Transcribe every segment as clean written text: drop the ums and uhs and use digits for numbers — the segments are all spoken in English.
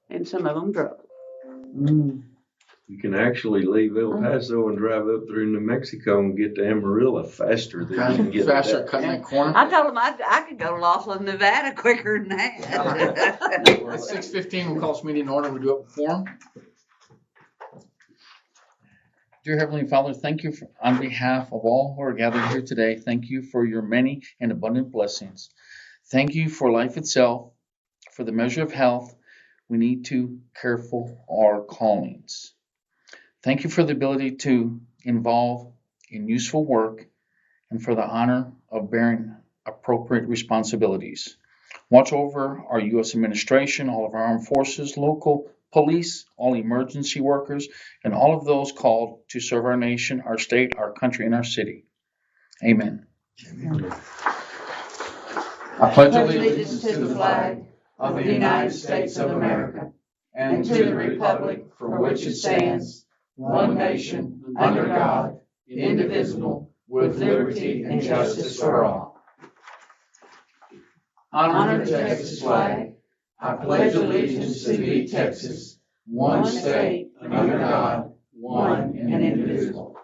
and some of them drove. You can actually leave El Paso and drive up through New Mexico and get to Amarillo faster than you can get Faster to cutting that corner. I told them I could go to Laughlin, Nevada quicker than that. At 6:15, we'll call this meeting in order. We do it before 'em. Dear Heavenly Father, thank you on behalf of all who are gathered here today. Thank you for your many and abundant blessings. Thank you for life itself, for the measure of health. We need to careful our callings. Thank you for the ability to involve in useful work and for the honor of bearing appropriate responsibilities. Watch over our U.S. administration, all of our armed forces, local police, all emergency workers, and all of those called to serve our nation, our state, our country, and our city. Amen. I pledge Allegiance to the flag of the United States of America and to the republic for which it stands, one nation, under God, indivisible, with liberty and justice for all. Honor the Texas flag. I pledge allegiance to thee, Texas, one state, under God, one and indivisible.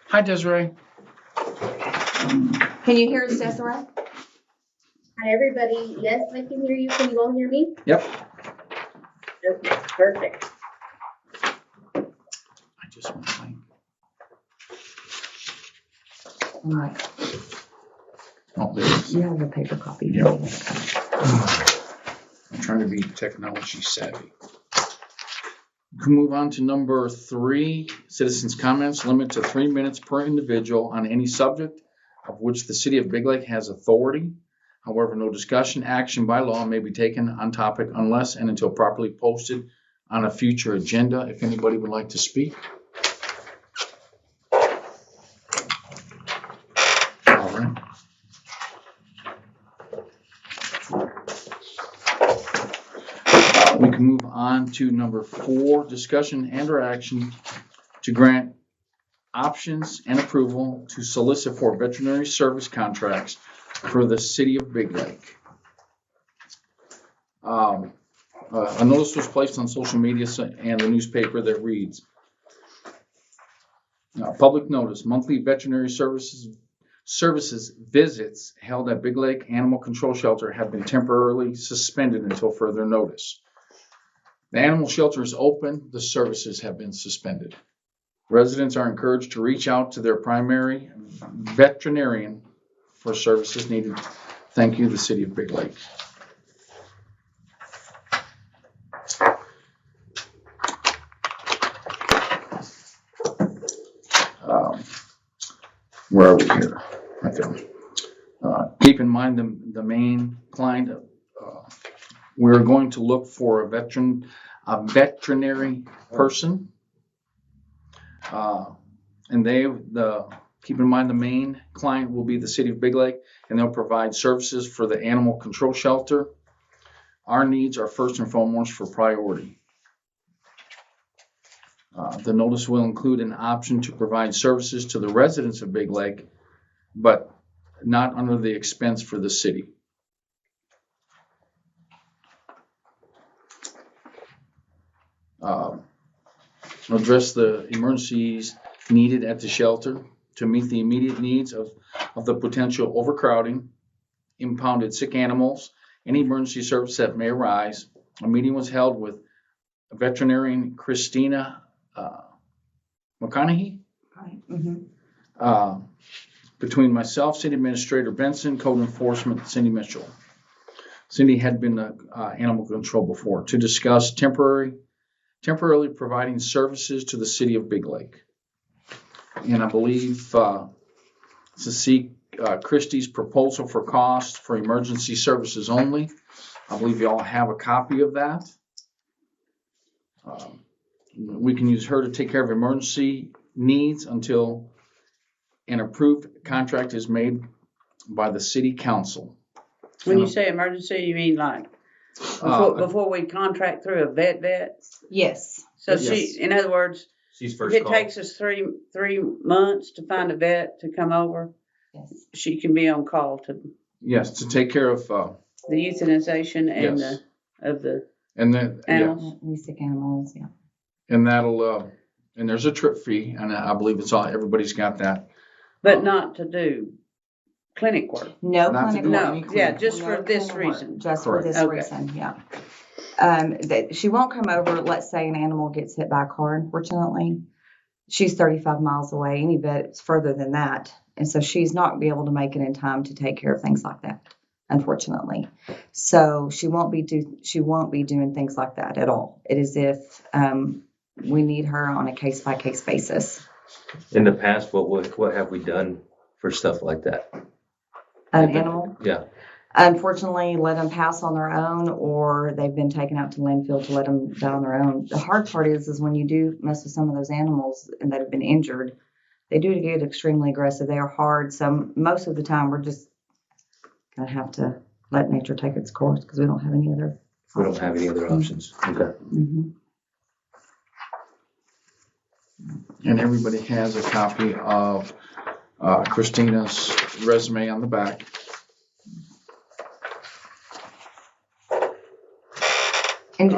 Hi, Desiree. Can you hear us, Desiree? Hi, everybody. Yes, I can hear you. Can you all hear me? Yep. Okay, perfect. I just want to thank. All right. Oh, there it is. You have your paper copy. Yeah. I'm trying to be technology savvy. We can move on to number 3, citizens' comments, limit to 3 minutes per individual on any subject of which the city of Big Lake has authority. However, no discussion, action by law may be taken on topic unless and until properly posted on a future agenda. If anybody would like to speak. All right. We can move on to number 4, discussion and or action to grant options and approval to solicit for veterinary service contracts for the city of Big Lake. A notice was placed on social media and the newspaper that reads, public notice, monthly veterinary services visits held at Big Lake Animal Control Shelter have been temporarily suspended until further notice. The animal shelter is open. The services have been suspended. Residents are encouraged to reach out to their primary veterinarian for services needed. Thank you, the city of Big Lake. Where are we here? Right there. Keep in mind the main client. We're going to look for a veterinary person, and keep in mind the main client will be the city of Big Lake, and they'll provide services for the animal control shelter. Our needs are first and foremost for priority. The notice will include an option to provide services to the residents of Big Lake, but not under the expense for the city. Address the emergencies needed at the shelter to meet the immediate needs of the potential overcrowding, impounded sick animals, any emergency service that may arise. A meeting was held with veterinarian Christina McConaughey. Between myself, City Administrator Benson, Code Enforcement Cindy Mitchell. Cindy had been animal control before to discuss temporarily providing services to the city of Big Lake. And I believe to seek Christie's proposal for cost for emergency services only. I believe you all have a copy of that. We can use her to take care of emergency needs until an approved contract is made by the city council. When you say emergency, you mean like before we contract through a vet? Yes. So Yes. in other words, She's if first it call. takes us three months to find a vet to come over, Yes. she can be on call to Yes, to take care of the euthanization and Yes. of the And then, yeah, Animals. Music animals, yeah. and that'll, and there's a trip fee, and I believe it's all, everybody's got that. But not to do clinic work. No Not to clinic do work. No, any yeah, clinic just No for this clinic work, reason. Just Correct. for this Okay. reason, yeah. That she won't come over, let's say an animal gets hit by a car, unfortunately. She's 35 miles away. Any vet is further than that. And so she's not be able to make it in time to take care of things like that, unfortunately. So she won't be doing things like that at all. It is if we need her on a case by case basis. In the past, what have we done for stuff like that? An animal, Yeah. unfortunately, let them pass on their own, or they've been taken out to landfill to let them die on their own. The hard part is when you do mess with some of those animals and that have been injured, they do get extremely aggressive. They are hard. So most of the time, we're just gonna have to let nature take its course because we don't have any other. We don't have any other options. Okay. Mhm. And everybody has a copy of Christina's resume on the back. And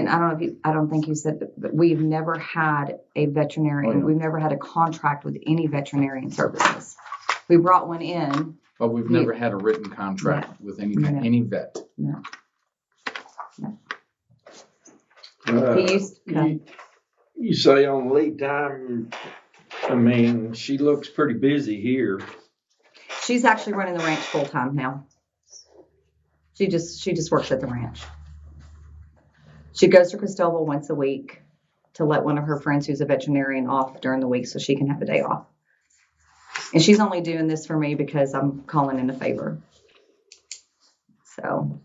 I don't know if I don't think you said, but we've never had a veterinarian. Oh, yeah. We've never had a contract with any veterinarian services. We brought one in. But we've never had a written contract with any vet. No. Uh, He used to. You say on lead time, I mean, she looks pretty busy here. She's actually running the ranch full time now. She just works at the ranch. She goes to Cristobal once a week to let one of her friends who's a veterinarian off during the week so she can have a day off. And she's only doing this for me because I'm calling in a favor. So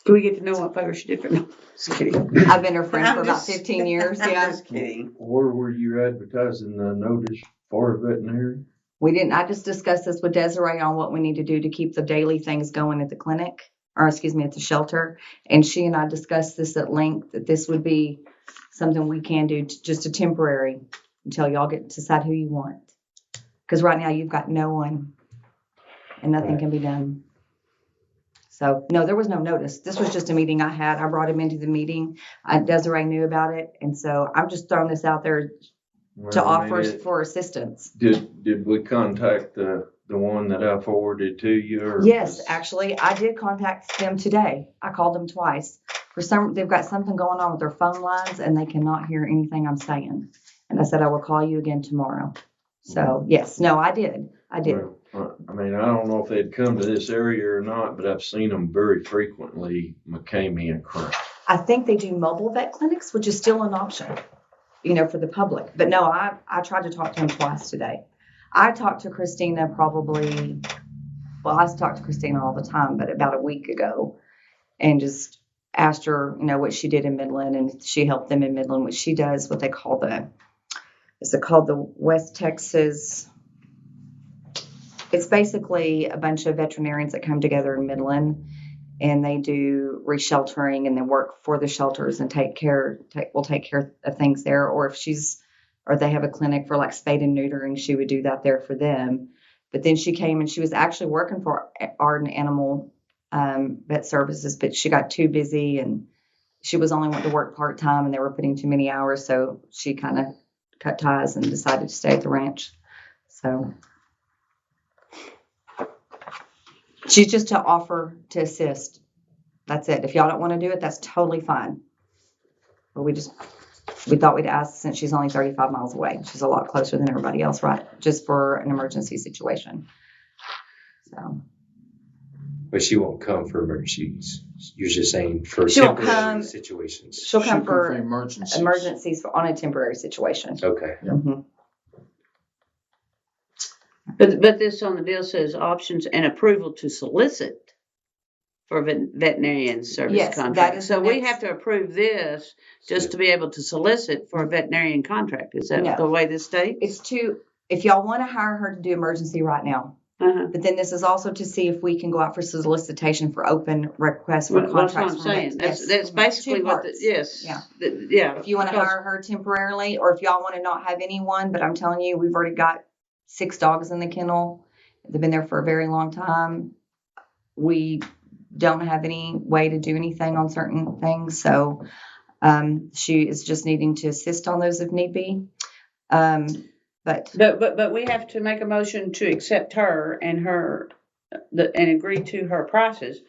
Do we get to know what favor she did for? No, just kidding. I've been her friend I'm for about just- 15 years. I'm Yeah. just kidding. Where were you advertising the notice for a veterinary? We didn't, I just discussed this with Desiree on what we need to do to keep the daily things going at the clinic, or excuse me, at the shelter. And she and I discussed this at length, that this would be something we can do, just a temporary, until y'all get to decide who you want. Because right now you've got no one and nothing can be done. So, no, there was no notice. This was just a meeting I had. I brought him into the meeting. Desiree knew about it. And so I'm just throwing this out there to Well, I mean, offer for assistance. Did we contact the one that I forwarded to you? Or Yes, was- actually, I did contact them today. I called them twice. They've got something going on with their phone lines and they cannot hear anything I'm saying. And I said, I will call you again tomorrow. So, yes, no, I did. I did. Well, I mean, I don't know if they'd come to this area or not, but I've seen them very frequently, McCamey and Crump. I think they do mobile vet clinics, which is still an option, for the public. But no, I tried to talk to him twice today. I talked to Christina I talk to Christina all the time, but about a week ago, and just asked her, what she did in Midland, and she helped them in Midland, which she does what they call the West Texas. It's basically a bunch of veterinarians that come together in Midland, and they do resheltering and then work for the shelters and will take care of things there. Or or they have a clinic for like spade and neutering, she would do that there for them. But then she came and she was actually working for Arden Animal Vet Services, but she got too busy and she was only wanting to work part-time and they were putting too many hours. So she kind of cut ties and decided to stay at the ranch. So she's just to offer to assist. That's it. If y'all don't want to do it, that's totally fine. But we thought we'd ask since she's only 35 miles away. She's a lot closer than everybody else, right? Just for an emergency situation. So But she won't come for emergencies. You're just saying for She'll temporary come- situations. she'll come for emergencies. on a temporary situation. Okay. Mhm. But this on the deal says options and approval to solicit for veterinarian service Yes, that contract. is So the we next- have to approve this just to be able to solicit for a veterinarian contract. Is that No. the way this states? It's if y'all want to hire her to do emergency right now, Uh-huh. but then this is also to see if we can go out for solicitation for open requests for Well, that's what contracts. I'm for saying. vets. That's Yes. basically Two what parts. yes. Yeah. Yeah. If you want to because- hire her temporarily, or if y'all want to not have anyone, but I'm telling you, we've already got 6 dogs in the kennel. They've been there for a very long time. don't have any way to do anything on certain things. So she is just needing to assist on those if need be. But But we have to make a motion to accept her and and agree to her prices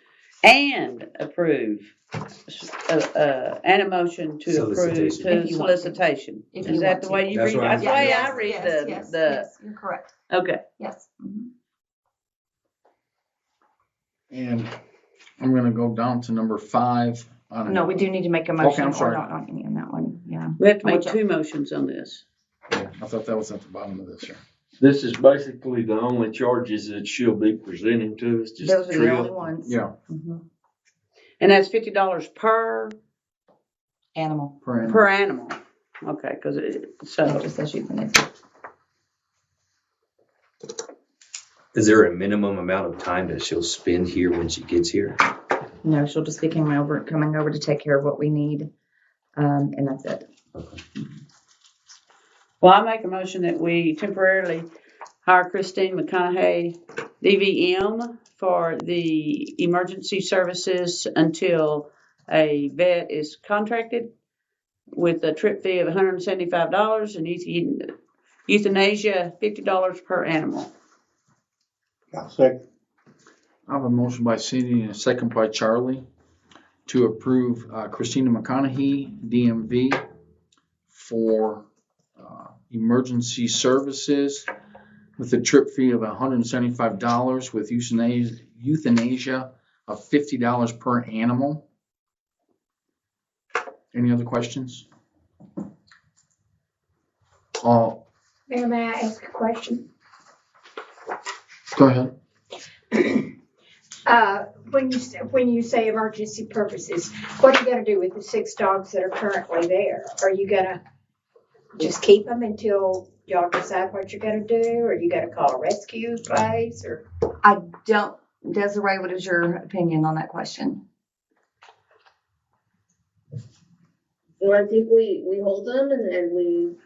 and approve, and a motion to approve Solicitation. to If you want to. solicitation. If Is you that want the to. way you That's read? what That's the I'm way saying. I read yes, the, yes, you're correct. okay. Yes. And I'm gonna go down to number 5. No, we do need to make a motion I'm or sorry. not on any on that one. Yeah. We have to make Which- 2 motions on this. Yeah, I thought that was at the bottom of this here. This is basically the only charges that she'll be presenting to us, just Those the are the only trip. ones. Yeah, Mhm. And that's $50 per Animal. per annum. animal. Okay, because It so just says euthanasia. Is there a minimum amount of time that she'll spend here when she gets here? No, she'll just be coming over to take care of what we need, and that's it. well, I make a motion that we temporarily hire Christine McConaughey, DVM, for the emergency services until a vet is contracted with a trip fee of $175 and euthanasia $50 per animal. I have a motion by Cindy and a second by Charlie to approve Christina McConaughey, DMV, for emergency services with a trip fee of $175 with euthanasia of $50 per animal. Any other questions? Mayor, may I ask a question? Go ahead. When you say emergency purposes, what are you gonna do with the 6 dogs that are currently there? Are you gonna just keep them until y'all decide what you're gonna do? Or you gonna call a rescue place or? I don't. Desiree, what is your opinion on that question? Well, I think we hold them and we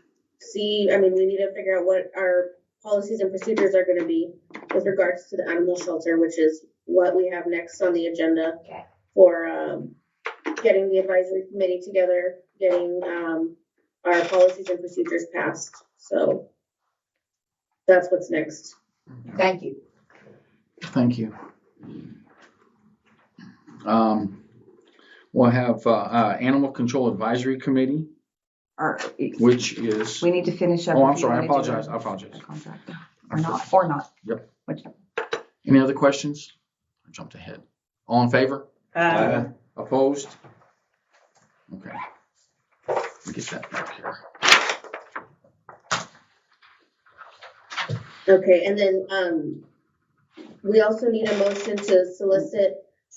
see, I mean, we need to figure out what our policies and procedures are gonna be with regards to the animal shelter, which is what we have next on the agenda Okay. for, getting the advisory committee together, getting, our policies and procedures passed. So that's what's next. Thank you. Thank you. We'll have Animal Control Advisory Committee, which is, We need to finish up. oh, if I'm you sorry, I wanna do apologize, a- I apologize. a contract. Or not. Yep. Whichever. Any other questions? I jumped ahead. All in favor? Uh, Opposed? Okay. Let me get that back here. Okay, and then, we also need a motion to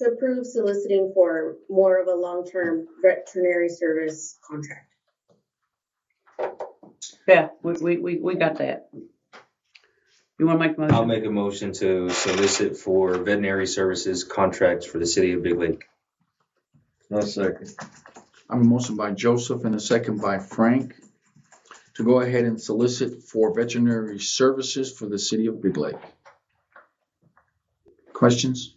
approve soliciting for more of a long-term veterinary service contract. yeah, we got that. You want to make a motion? I'll make a motion to solicit for veterinary services contracts for the city of Big Lake. A second. I'm a motion by Joseph and a second by Frank to go ahead and solicit for veterinary services for the city of Big Lake. Questions?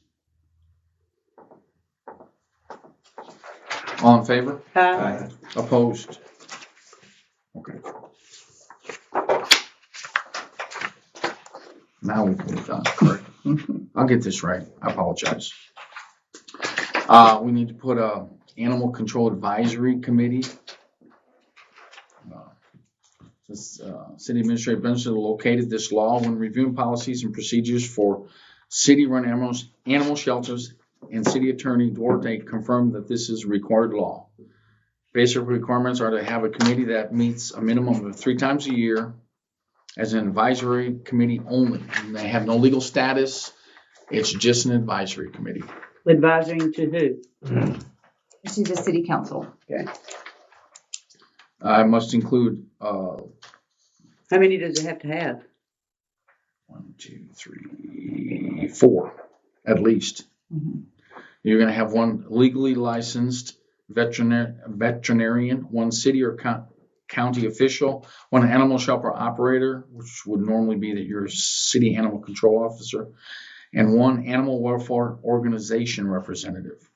All in favor? Aye. Opposed? Okay. Now we can move on, correct? I'll get this right. I apologize. We need to put a Animal Control Advisory Committee. City Administrator Benson located this law when reviewing policies and procedures for city-run animal shelters, and City Attorney Duarte confirmed that this is required law. Basic requirements are to have a committee that meets a minimum of 3 times a year as an advisory committee only. And they have no legal status. It's just an advisory committee. Advising to who? To the city council. I must include How many does it have to have? 1, 2, 3, 4, at least. Mhm. You're going to have one legally licensed veterinarian, one city or county official, one animal shelter operator, which would normally be your city animal control officer, and one animal welfare organization representative.